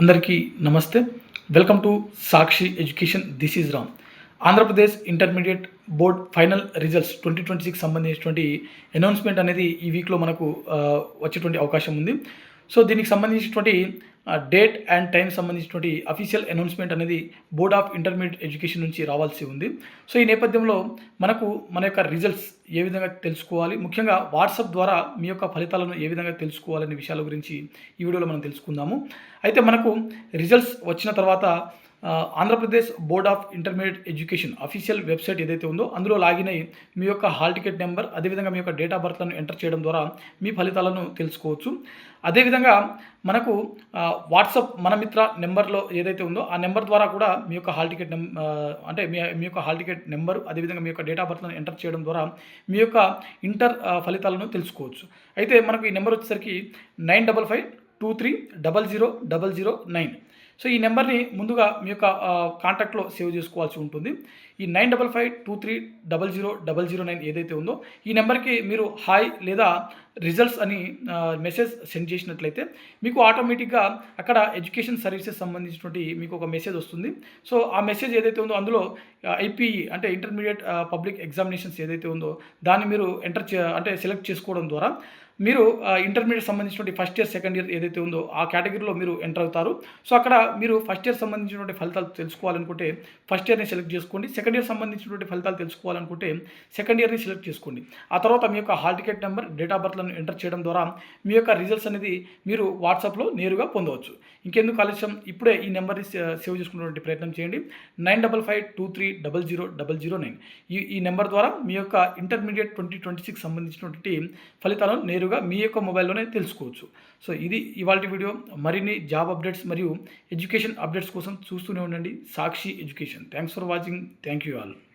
అందరికీ నమస్తే. Welcome to Sakshi education. This is Ram. Andhra Pradesh intermediate board final results 2026 సంబంధించినటువంటి announcement అనేది ఈ వీక్లో మనకు వచ్చేటువంటి అవకాశం ఉంది. సో దీనికి సంబంధించినటువంటి డేట్ అండ్ టైం సంబంధించినటువంటి అఫీషియల్ అనౌన్స్మెంట్ అనేది బోర్డ్ ఆఫ్ ఇంటర్మీడియట్ ఎడ్యుకేషన్ నుంచి రావాల్సి ఉంది. సో ఈ నేపథ్యంలో మన యొక్క రిజల్ట్స్ ఏ విధంగా తెలుసుకోవాలి, ముఖ్యంగా వాట్సాప్ ద్వారా మీ యొక్క ఫలితాలను ఏ విధంగా తెలుసుకోవాలనే విషయాల గురించి ఈ వీడియోలో మనం తెలుసుకుందాము. అయితే మనకు రిజల్ట్స్ వచ్చిన తర్వాత Andhra Pradesh board of intermediate education official website ఏదైతే ఉందో అందులో లాగిన్ అయ్యి మీ యొక్క హాల్ టికెట్ నెంబర్, అదేవిధంగా మీ యొక్క డేట్ ఆఫ్ బర్త్లను ఎంటర్ చేయడం ద్వారా మీ ఫలితాలను తెలుసుకోవచ్చు. అదేవిధంగా మనకు వాట్సాప్ మన మిత్ర నెంబర్లో ఏదైతే ఉందో ఆ నెంబర్ ద్వారా కూడా మీ యొక్క హాల్ టికెట్ అంటే మీ యొక్క హాల్ టికెట్ నెంబరు, అదేవిధంగా మీ యొక్క డేట్ ఆఫ్ బర్త్లను ఎంటర్ చేయడం ద్వారా మీ యొక్క ఇంటర్ ఫలితాలను తెలుసుకోవచ్చు. అయితే మనకు ఈ నెంబర్ వచ్చేసరికి 9552300009. సో ఈ నెంబర్ని ముందుగా మీ యొక్క కాంటాక్ట్లో సేవ్ చేసుకోవాల్సి ఉంటుంది. ఈ 9552300009 ఏదైతే ఉందో ఈ నెంబర్కి మీరు హాయ్ లేదా రిజల్ట్స్ అని మెసేజ్ సెండ్ చేసినట్లయితే మీకు ఆటోమేటిక్గా అక్కడ ఎడ్యుకేషన్ సర్వీసెస్ సంబంధించినటువంటి మీకు ఒక మెసేజ్ వస్తుంది. సో ఆ మెసేజ్ ఏదైతే ఉందో అందులో ఐపీఈ అంటే ఇంటర్మీడియట్ పబ్లిక్ ఎగ్జామినేషన్స్ ఏదైతే ఉందో దాన్ని మీరు సెలెక్ట్ చేసుకోవడం ద్వారా మీరు ఇంటర్మీడియట్ సంబంధించినటువంటి ఫస్ట్ ఇయర్, సెకండ్ ఇయర్ ఏదైతే ఉందో ఆ కేటగిరీలో మీరు ఎంటర్ అవుతారు. సో అక్కడ మీరు ఫస్ట్ ఇయర్ సంబంధించినటువంటి ఫలితాలు తెలుసుకోవాలనుకుంటే ఫస్ట్ ఇయర్ని సెలెక్ట్ చేసుకోండి. సెకండ్ ఇయర్ సంబంధించినటువంటి ఫలితాలు తెలుసుకోవాలనుకుంటే సెకండ్ ఇయర్ని సెలెక్ట్ చేసుకోండి. ఆ తర్వాత మీ యొక్క hall ticket number, date of బర్త్లను ఎంటర్ చేయడం ద్వారా మీ యొక్క రిజల్ట్స్ అనేది మీరు వాట్సాప్లో నేరుగా పొందవచ్చు. ఇంకెందుకు ఆలస్యం, ఇప్పుడే ఈ నెంబర్ని సేవ్ చేసుకునేటువంటి ప్రయత్నం చేయండి. 9552300009 ఈ నెంబర్ ద్వారా మీ యొక్క ఇంటర్మీడియట్ 2026 సంబంధించినటువంటి ఫలితాలను నేరుగా మీ యొక్క మొబైల్లోనే తెలుసుకోవచ్చు. సో ఇది ఇవాల్టి వీడియో. మరిన్ని జాబ్ అప్డేట్స్ మరియు ఎడ్యుకేషన్ అప్డేట్స్ కోసం చూస్తూనే ఉండండి Sakshi education. Thanks for watching. Thank you all.